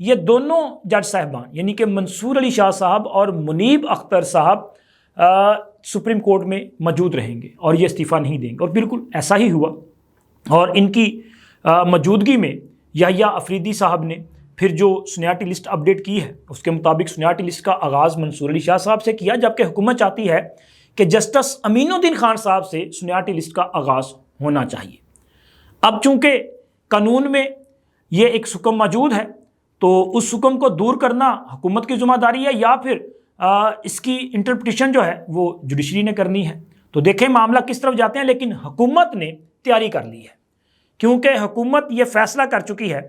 یہ دونوں جج صاحبان یعنی کہ منصور علی شاہ صاحب اور منیب اختر صاحب سپریم کورٹ میں موجود رہیں گے اور یہ استعفیٰ نہیں دیں گے، اور بالکل ایسا ہی ہوا۔ اور ان کی موجودگی میں یحییٰ افریدی صاحب نے پھر جو سینیارٹی لسٹ اپڈیٹ کی ہے اس کے مطابق سینیارٹی لسٹ کا آغاز منصور علی شاہ صاحب سے کیا، جبکہ حکومت چاہتی ہے کہ جسٹس امین الدین خان صاحب سے سینیارٹی لسٹ کا آغاز ہونا چاہیے۔ اب چونکہ قانون میں یہ ایک حکم موجود ہے تو اس حکم کو دور کرنا حکومت کی ذمہ داری ہے یا پھر اس کی انٹرپریٹیشن جو ہے وہ جوڈیشری نے کرنی ہے۔ تو دیکھیں معاملہ کس طرف جاتے ہیں، لیکن حکومت نے تیاری کر لی ہے، کیونکہ حکومت یہ فیصلہ کر چکی ہے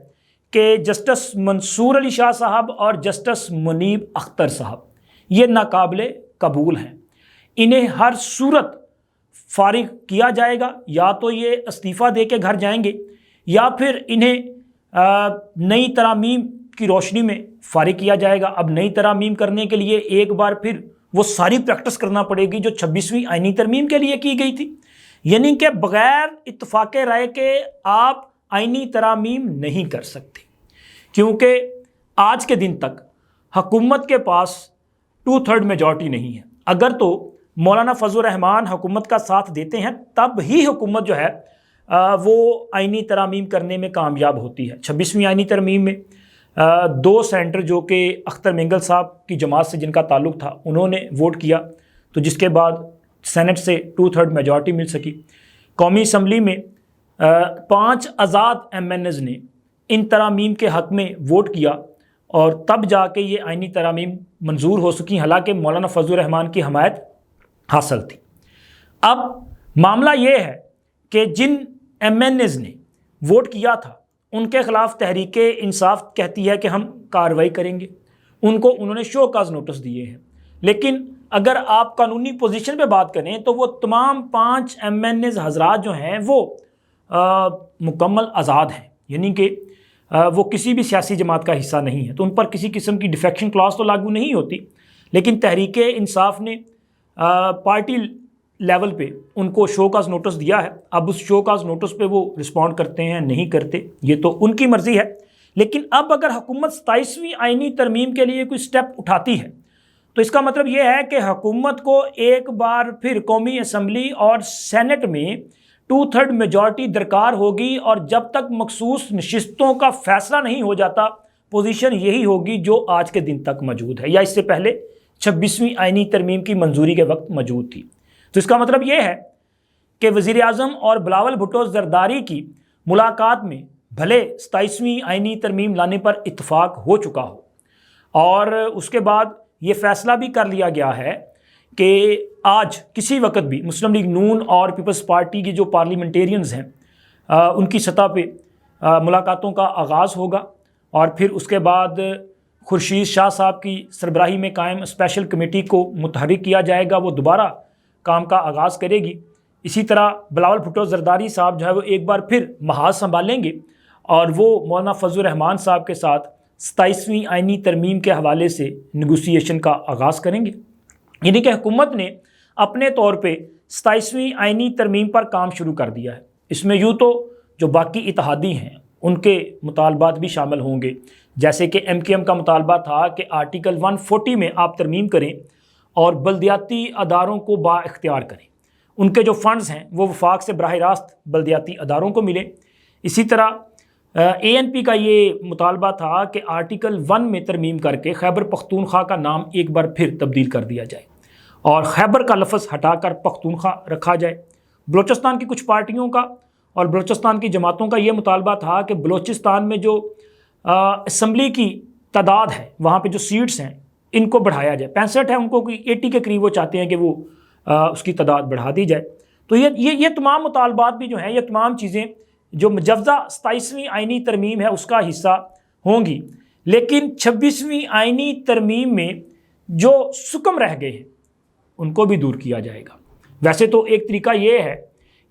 کہ جسٹس منصور علی شاہ صاحب اور جسٹس منیب اختر صاحب یہ ناقابل قبول ہیں، انہیں ہر صورت فارغ کیا جائے گا، یا تو یہ استعفیٰ دے کے گھر جائیں گے یا پھر انہیں نئی ترامیم کی روشنی میں فارغ کیا جائے گا۔ اب نئی ترامیم کرنے کے لیے ایک بار پھر وہ ساری پریکٹس کرنا پڑے گی جو 26ویں آئینی ترمیم کے لیے کی گئی تھی، یعنی کہ بغیر اتفاق رائے کے آپ آئینی ترامیم نہیں کر سکتے، کیونکہ آج کے دن تک حکومت کے پاس 2/3 میجورٹی نہیں ہے۔ اگر تو مولانا فضل الرحمان حکومت کا ساتھ دیتے ہیں تب ہی حکومت جو ہے وہ آئینی ترامیم کرنے میں کامیاب ہوتی ہے۔ 26ویں آئینی ترمیم میں 2 سینیٹر جو کہ اختر مینگل صاحب کی جماعت سے جن کا تعلق تھا انہوں نے ووٹ کیا، تو جس کے بعد سینٹ سے 2/3 میجورٹی مل سکی۔ قومی اسمبلی میں 5 آزاد MNAs نے ان ترامیم کے حق میں ووٹ کیا اور تب جا کے یہ آئینی ترامیم منظور ہو سکی، حالانکہ مولانا فضل الرحمان کی حمایت حاصل تھی۔ اب معاملہ یہ ہے کہ جن MNAs نے ووٹ کیا تھا ان کے خلاف تحریک انصاف کہتی ہے کہ ہم کارروائی کریں گے، ان کو انہوں نے شو کاز نوٹس دیے ہیں، لیکن اگر آپ قانونی پوزیشن پہ بات کریں تو وہ تمام 5 MNAs حضرات جو ہیں وہ مکمل آزاد ہیں، یعنی کہ وہ کسی بھی سیاسی جماعت کا حصہ نہیں ہے، تو ان پر کسی قسم کی ڈیفیکشن کلاس تو لاگو نہیں ہوتی، لیکن تحریک انصاف نے پارٹی لیول پہ ان کو شو کاز نوٹس دیا ہے۔ اب اس شو کاز نوٹس پہ وہ رسپونڈ کرتے ہیں نہیں کرتے یہ تو ان کی مرضی ہے، لیکن اب اگر حکومت 27ویں آئینی ترمیم کے لیے کوئی سٹیپ اٹھاتی ہے تو اس کا مطلب یہ ہے کہ حکومت کو ایک بار پھر قومی اسمبلی اور سینٹ میں 2/3 میجورٹی درکار ہوگی، اور جب تک مخصوص نشستوں کا فیصلہ نہیں ہو جاتا پوزیشن یہی ہوگی جو آج کے دن تک موجود ہے یا اس سے پہلے 26ویں آئینی ترمیم کی منظوری کے وقت موجود تھی۔ تو اس کا مطلب یہ ہے کہ وزیر اعظم اور بلاول بھٹو زرداری کی ملاقات میں بھلے 27ویں آئینی ترمیم لانے پر اتفاق ہو چکا ہو، اور اس کے بعد یہ فیصلہ بھی کر لیا گیا ہے کہ آج کسی وقت بھی مسلم لیگ نون اور پیپلز پارٹی کی جو پارلیمنٹیرینز ہیں ان کی سطح پہ ملاقاتوں کا آغاز ہوگا، اور پھر اس کے بعد خورشید شاہ صاحب کی سربراہی میں قائم اسپیشل کمیٹی کو متحرک کیا جائے گا، وہ دوبارہ کام کا آغاز کرے گی۔ اسی طرح بلاول بھٹو زرداری صاحب جو ہے وہ ایک بار پھر محاذ سنبھالیں گے اور وہ مولانا فضل الرحمان صاحب کے ساتھ 27ویں آئینی ترمیم کے حوالے سے نیگوسیشن کا آغاز کریں گے، یعنی کہ حکومت نے اپنے طور پہ 27ویں آئینی ترمیم پر کام شروع کر دیا ہے۔ اس میں یوں تو جو باقی اتحادی ہیں ان کے مطالبات بھی شامل ہوں گے، جیسے کہ MKM کا مطالبہ تھا کہ آرٹیکل 140 میں آپ ترمیم کریں اور بلدیاتی اداروں کو با اختیار کریں، ان کے جو فنڈز ہیں وہ وفاق سے براہ راست بلدیاتی اداروں کو ملیں۔ اسی طرح ANP کا یہ مطالبہ تھا کہ آرٹیکل 1 میں ترمیم کر کے خیبر پختونخوا کا نام ایک بار پھر تبدیل کر دیا جائے اور خیبر کا لفظ ہٹا کر پختونخوا رکھا جائے۔ بلوچستان کی کچھ پارٹیوں کا اور بلوچستان کی جماعتوں کا یہ مطالبہ تھا کہ بلوچستان میں جو اسمبلی کی تعداد ہے، وہاں پہ جو سیٹس ہیں ان کو بڑھایا جائے، 65 ہے، ان کو کوئی 80 کے قریب وہ چاہتے ہیں کہ وہ اس کی تعداد بڑھا دی جائے۔ تو یہ تمام مطالبات بھی جو ہیں، یہ تمام چیزیں جو مجوزہ 27ویں آئینی ترمیم ہے اس کا حصہ ہوں گی، لیکن 26ویں آئینی ترمیم میں جو سکم رہ گئے ہیں ان کو بھی دور کیا جائے گا۔ ویسے تو ایک طریقہ یہ ہے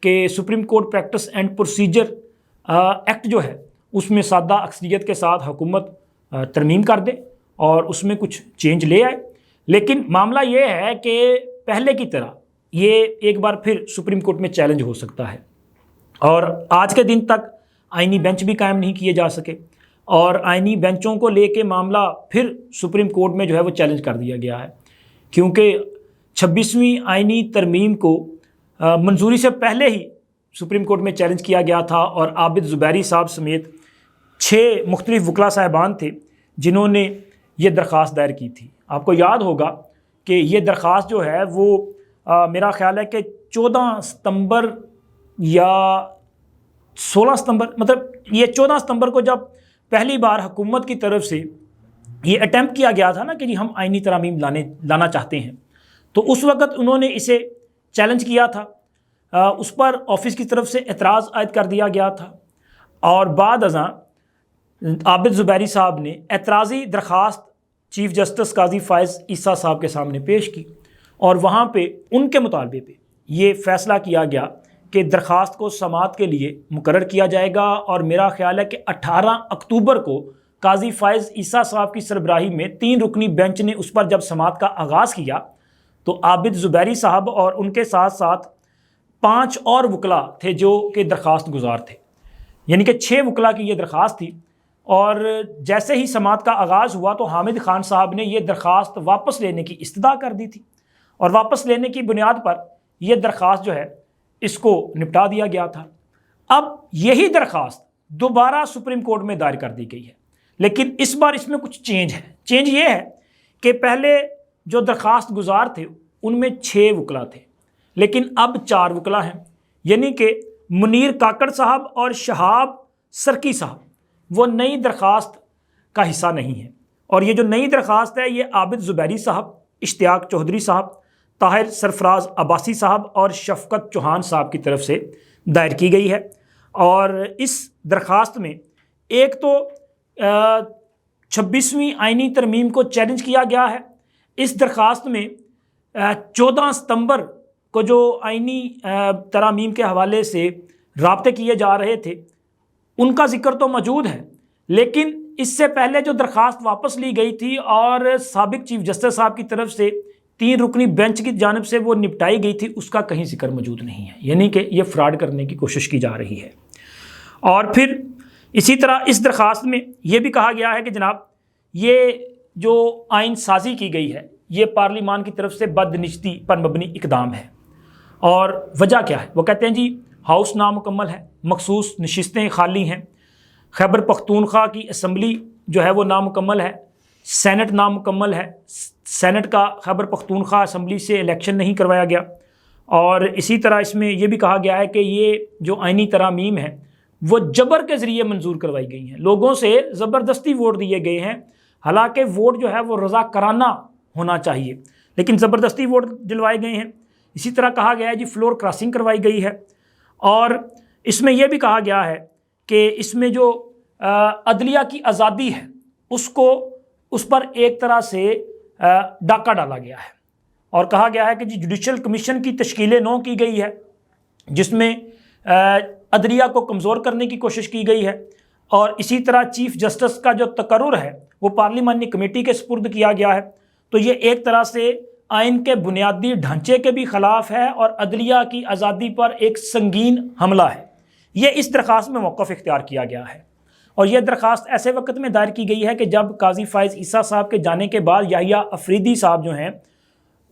کہ supreme court practice and procedure act جو ہے اس میں سادہ اکثریت کے ساتھ حکومت ترمیم کر دے اور اس میں کچھ چینج لے آئے، لیکن معاملہ یہ ہے کہ پہلے کی طرح یہ ایک بار پھر سپریم کورٹ میں چیلنج ہو سکتا ہے، اور آج کے دن تک آئینی بینچ بھی قائم نہیں کیے جا سکے، اور آئینی بینچوں کو لے کے معاملہ پھر سپریم کورٹ میں جو ہے وہ چیلنج کر دیا گیا ہے، کیونکہ 26ویں آئینی ترمیم کو منظوری سے پہلے ہی سپریم کورٹ میں چیلنج کیا گیا تھا، اور عابد زبیری صاحب سمیت 6 مختلف وکلاء صاحبان تھے جنہوں نے یہ درخواست دائر کی تھی۔ آپ کو یاد ہوگا کہ یہ درخواست جو ہے وہ میرا خیال ہے کہ 14 ستمبر یا 16 ستمبر، مطلب یہ 14 ستمبر کو جب پہلی بار حکومت کی طرف سے یہ اٹیمپٹ کیا گیا تھا نا کہ جی ہم آئینی ترامیم لانا چاہتے ہیں، تو اس وقت انہوں نے اسے چیلنج کیا تھا، اس پر آفس کی طرف سے اعتراض عائد کر دیا گیا تھا، اور بعد ازاں عابد زبیری صاحب نے اعتراضی درخواست چیف جسٹس قاضی فائز عیسیٰ صاحب کے سامنے پیش کی، اور وہاں پہ ان کے مطالبے پہ یہ فیصلہ کیا گیا کہ درخواست کو سماعت کے لیے مقرر کیا جائے گا، اور میرا خیال ہے کہ 18 اکتوبر کو قاضی فائز عیسیٰ صاحب کی سربراہی میں 3 رکنی بینچ نے اس پر جب سماعت کا آغاز کیا تو عابد زبیری صاحب اور ان کے ساتھ ساتھ 5 اور وکلاء تھے جو کہ درخواست گزار تھے، یعنی کہ 6 وکلاء کی یہ درخواست تھی، اور جیسے ہی سماعت کا آغاز ہوا تو حامد خان صاحب نے یہ درخواست واپس لینے کی استدعا کر دی تھی، اور واپس لینے کی بنیاد پر یہ درخواست جو ہے اس کو نپٹا دیا گیا تھا۔ اب یہی درخواست دوبارہ سپریم کورٹ میں دائر کر دی گئی ہے، لیکن اس بار اس میں کچھ چینج ہے۔ چینج یہ ہے کہ پہلے جو درخواست گزار تھے ان میں 6 وکلاء تھے، لیکن اب 4 وکلاء ہیں، یعنی کہ منیر کاکڑ صاحب اور شہاب سرکی صاحب وہ نئی درخواست کا حصہ نہیں ہیں، اور یہ جو نئی درخواست ہے یہ عابد زبیری صاحب، اشتیاق چودھری صاحب، طاہر سرفراز عباسی صاحب اور شفقت چوہان صاحب کی طرف سے دائر کی گئی ہے۔ اور اس درخواست میں ایک تو 26ویں آئینی ترمیم کو چیلنج کیا گیا ہے، اس درخواست میں 14 ستمبر کو جو آئینی ترامیم کے حوالے سے رابطے کیے جا رہے تھے ان کا ذکر تو موجود ہے، لیکن اس سے پہلے جو درخواست واپس لی گئی تھی اور سابق چیف جسٹس صاحب کی طرف سے 3 رکنی بینچ کی جانب سے وہ نپٹائی گئی تھی، اس کا کہیں ذکر موجود نہیں ہے، یعنی کہ یہ فراڈ کرنے کی کوشش کی جا رہی ہے۔ اور پھر اسی طرح اس درخواست میں یہ بھی کہا گیا ہے کہ جناب یہ جو آئین سازی کی گئی ہے یہ پارلیمان کی طرف سے بدنجتی پر مبنی اقدام ہے، اور وجہ کیا ہے؟ وہ کہتے ہیں جی ہاؤس نامکمل ہے، مخصوص نشستیں خالی ہیں، خیبر پختونخوا کی اسمبلی جو ہے وہ نامکمل ہے، سینٹ نامکمل ہے، سینٹ کا خیبر پختونخوا اسمبلی سے الیکشن نہیں کروایا گیا، اور اسی طرح اس میں یہ بھی کہا گیا ہے کہ یہ جو آئینی ترامیم ہے وہ جبر کے ذریعے منظور کروائی گئی ہیں، لوگوں سے زبردستی ووٹ دیے گئے ہیں، حالانکہ ووٹ جو ہے وہ رضا کرانہ ہونا چاہیے، لیکن زبردستی ووٹ دلوائے گئے ہیں۔ اسی طرح کہا گیا ہے جی فلور کراسنگ کروائی گئی ہے، اور اس میں یہ بھی کہا گیا ہے کہ اس میں جو عدلیہ کی آزادی ہے اس پر ایک طرح سے ڈاکہ ڈالا گیا ہے، اور کہا گیا ہے کہ جی جوڈیشل کمیشن کی تشکیل نو کی گئی ہے جس میں عدلیہ کو کمزور کرنے کی کوشش کی گئی ہے، اور اسی طرح چیف جسٹس کا جو تقرر ہے وہ پارلیمانی کمیٹی کے سپرد کیا گیا ہے۔ تو یہ ایک طرح سے آئین کے بنیادی ڈھانچے کے بھی خلاف ہے اور عدلیہ کی آزادی پر ایک سنگین حملہ ہے۔ یہ اس درخواست میں موقف اختیار کیا گیا ہے، اور یہ درخواست ایسے وقت میں دائر کی گئی ہے کہ جب قاضی فائز عیسیٰ صاحب کے جانے کے بعد یحییٰ افریدی صاحب جو ہیں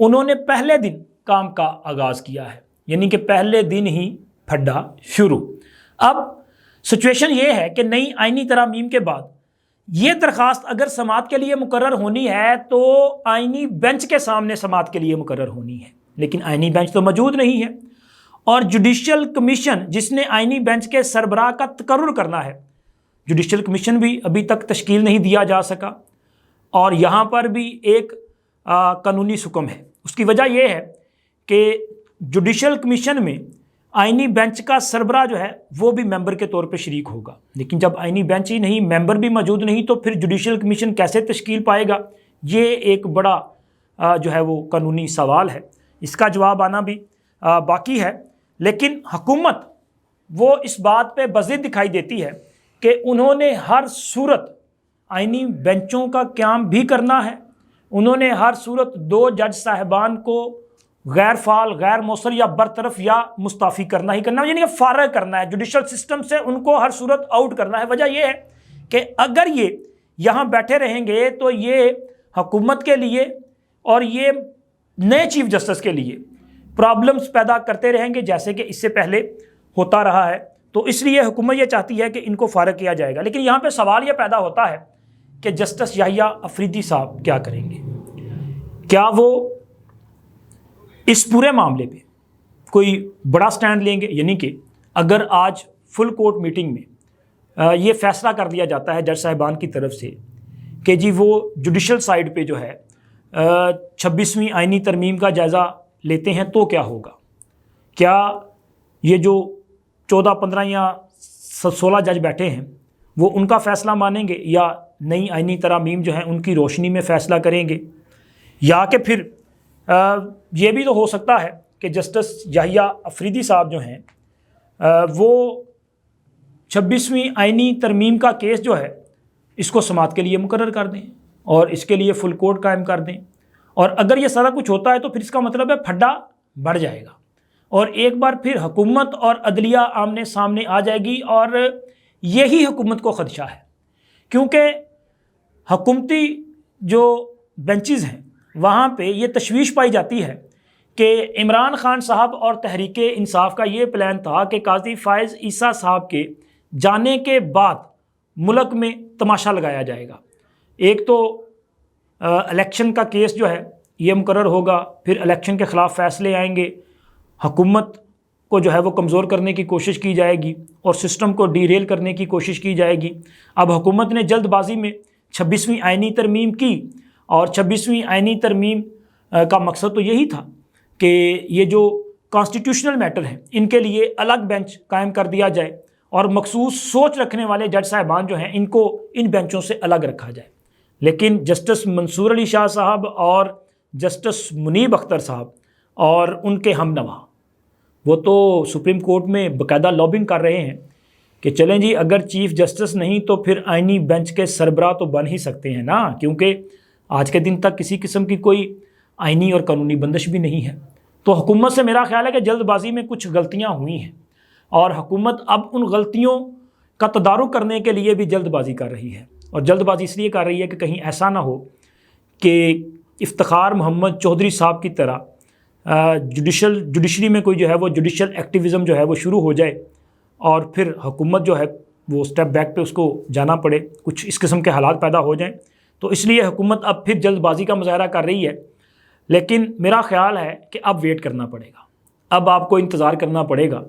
انہوں نے پہلے دن کام کا آغاز کیا ہے، یعنی کہ پہلے دن ہی پھڈا شروع۔ اب سچویشن یہ ہے کہ نئی آئینی ترامیم کے بعد یہ درخواست اگر سماعت کے لیے مقرر ہونی ہے تو آئینی بینچ کے سامنے سماعت کے لیے مقرر ہونی ہے، لیکن آئینی بینچ تو موجود نہیں ہے، اور جوڈیشل کمیشن جس نے آئینی بینچ کے سربراہ کا تقرر کرنا ہے، جوڈیشل کمیشن بھی ابھی تک تشکیل نہیں دیا جا سکا، اور یہاں پر بھی ایک قانونی سکم ہے۔ اس کی وجہ یہ ہے کہ جوڈیشل کمیشن میں آئینی بینچ کا سربراہ جو ہے وہ بھی ممبر کے طور پہ شریک ہوگا، لیکن جب آئینی بینچ ہی نہیں، ممبر بھی موجود نہیں، تو پھر جوڈیشل کمیشن کیسے تشکیل پائے گا؟ یہ ایک بڑا جو ہے وہ قانونی سوال ہے، اس کا جواب آنا بھی باقی ہے۔ لیکن حکومت وہ اس بات پہ بضد دکھائی دیتی ہے کہ انہوں نے ہر صورت آئینی بینچوں کا قیام بھی کرنا ہے، انہوں نے ہر صورت 2 جج صاحبان کو غیر فعال، غیر مؤثر یا برطرف یا مستعفی کرنا ہی کرنا ہے، یعنی کہ فارغ کرنا ہے، جوڈیشل سسٹم سے ان کو ہر صورت آؤٹ کرنا ہے۔ وجہ یہ ہے کہ اگر یہ یہاں بیٹھے رہیں گے تو یہ حکومت کے لیے اور یہ نئے چیف جسٹس کے لیے پرابلمز پیدا کرتے رہیں گے، جیسے کہ اس سے پہلے ہوتا رہا ہے۔ تو اس لیے حکومت یہ چاہتی ہے کہ ان کو فارغ کیا جائے گا۔ لیکن یہاں پہ سوال یہ پیدا ہوتا ہے کہ جسٹس یحییٰ افریدی صاحب کیا کریں گے؟ کیا وہ اس پورے معاملے پہ کوئی بڑا سٹینڈ لیں گے؟ یعنی کہ اگر آج فل کورٹ میٹنگ میں یہ فیصلہ کر دیا جاتا ہے جج صاحبان کی طرف سے کہ جی وہ جوڈیشل سائیڈ پہ جو ہے 26ویں آئینی ترمیم کا جائزہ لیتے ہیں تو کیا ہوگا؟ کیا یہ جو 14 15 یا 16 جج بیٹھے ہیں وہ ان کا فیصلہ مانیں گے، یا نئی آئینی ترامیم جو ہیں ان کی روشنی میں فیصلہ کریں گے؟ یا کہ پھر یہ بھی تو ہو سکتا ہے کہ جسٹس یحییٰ افریدی صاحب جو ہیں وہ 26ویں آئینی ترمیم کا کیس جو ہے اس کو سماعت کے لیے مقرر کر دیں اور اس کے لیے فل کورٹ قائم کر دیں۔ اور اگر یہ سارا کچھ ہوتا ہے تو پھر اس کا مطلب ہے پھڈا بڑھ جائے گا اور ایک بار پھر حکومت اور عدلیہ آمنے سامنے آ جائے گی، اور یہی حکومت کو خدشہ ہے، کیونکہ حکومتی جو بینچز ہیں وہاں پہ یہ تشویش پائی جاتی ہے کہ عمران خان صاحب اور تحریک انصاف کا یہ پلان تھا کہ قاضی فائز عیسیٰ صاحب کے جانے کے بعد ملک میں تماشا لگایا جائے گا۔ ایک تو الیکشن کا کیس جو ہے یہ مقرر ہوگا، پھر الیکشن کے خلاف فیصلے آئیں گے، حکومت کو جو ہے وہ کمزور کرنے کی کوشش کی جائے گی اور سسٹم کو ڈی ریل کرنے کی کوشش کی جائے گی۔ اب حکومت نے جلد بازی میں 26ویں آئینی ترمیم کی، اور 26ویں آئینی ترمیم کا مقصد تو یہی تھا کہ یہ جو کانسٹیٹیوشنل میٹر ہیں ان کے لیے الگ بینچ قائم کر دیا جائے اور مخصوص سوچ رکھنے والے جج صاحبان جو ہیں ان کو ان بینچوں سے الگ رکھا جائے۔ لیکن جسٹس منصور علی شاہ صاحب اور جسٹس منیب اختر صاحب اور ان کے ہم نوا وہ تو سپریم کورٹ میں باقاعدہ لابنگ کر رہے ہیں کہ چلیں جی اگر چیف جسٹس نہیں تو پھر آئینی بینچ کے سربراہ تو بن ہی سکتے ہیں نا، کیونکہ آج کے دن تک کسی قسم کی کوئی آئینی اور قانونی بندش بھی نہیں ہے۔ تو حکومت سے میرا خیال ہے کہ جلد بازی میں کچھ غلطیاں ہوئی ہیں اور حکومت اب ان غلطیوں کا تدارک کرنے کے لیے بھی جلد بازی کر رہی ہے، اور جلد بازی اس لیے کر رہی ہے کہ کہیں ایسا نہ ہو کہ افتخار محمد چودھری صاحب کی طرح جوڈیشری میں کوئی جو ہے وہ جوڈیشل ایکٹیویزم جو ہے وہ شروع ہو جائے اور پھر حکومت جو ہے وہ سٹیپ بیک پہ اس کو جانا پڑے، کچھ اس قسم کے حالات پیدا ہو جائیں۔ تو اس لیے حکومت اب پھر جلد بازی کا مظاہرہ کر رہی ہے، لیکن میرا خیال ہے کہ اب ویٹ کرنا پڑے گا، اب آپ کو انتظار کرنا پڑے گا،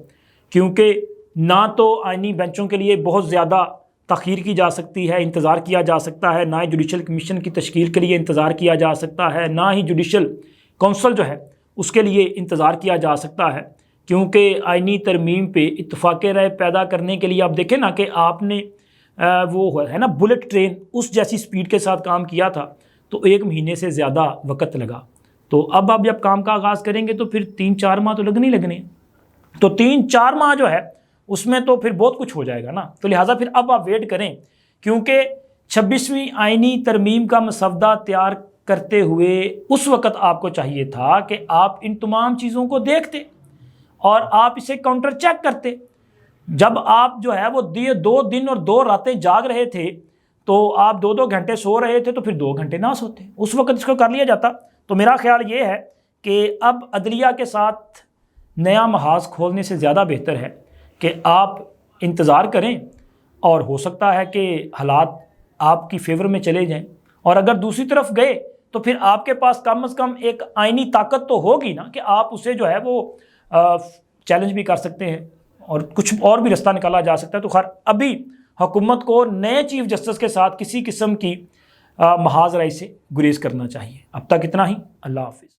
کیونکہ نہ تو آئینی بینچوں کے لیے بہت زیادہ تاخیر کی جا سکتی ہے، انتظار کیا جا سکتا ہے، نہ ہی جوڈیشل کمیشن کی تشکیل کے لیے انتظار کیا جا سکتا ہے، نہ ہی جوڈیشل کونسل جو ہے اس کے لیے انتظار کیا جا سکتا ہے، کیونکہ آئینی ترمیم پہ اتفاق رائے پیدا کرنے کے لیے آپ دیکھیں نا کہ آپ نے وہ ہے نا بلٹ ٹرین اس جیسی سپیڈ کے ساتھ کام کیا تھا تو 1 مہینے سے زیادہ وقت لگا۔ تو اب آپ جب کام کا آغاز کریں گے تو پھر 3-4 ماہ تو لگنے ہیں، تو 3-4 ماہ جو ہے اس میں تو پھر بہت کچھ ہو جائے گا نا۔ تو لہٰذا پھر اب آپ ویٹ کریں، کیونکہ 26ویں آئینی ترمیم کا مسودہ تیار کرتے ہوئے اس وقت آپ کو چاہیے تھا کہ آپ ان تمام چیزوں کو دیکھتے اور آپ اسے کاؤنٹر چیک کرتے۔ جب آپ جو ہے وہ 2 دن اور 2 راتیں جاگ رہے تھے تو آپ 2 گھنٹے سو رہے تھے، تو پھر 2 گھنٹے نہ سوتے، اس وقت اس کو کر لیا جاتا۔ تو میرا خیال یہ ہے کہ اب عدلیہ کے ساتھ نیا محاذ کھولنے سے زیادہ بہتر ہے کہ آپ انتظار کریں، اور ہو سکتا ہے کہ حالات آپ کی فیور میں چلے جائیں، اور اگر دوسری طرف گئے تو پھر آپ کے پاس کم از کم ایک آئینی طاقت تو ہوگی نا کہ آپ اسے جو ہے وہ چیلنج بھی کر سکتے ہیں اور کچھ اور بھی رستہ نکالا جا سکتا ہے۔ تو خیر ابھی حکومت کو نئے چیف جسٹس کے ساتھ کسی قسم کی محاذ رائے سے گریز کرنا چاہیے۔ اب تک اتنا ہی، اللہ حافظ۔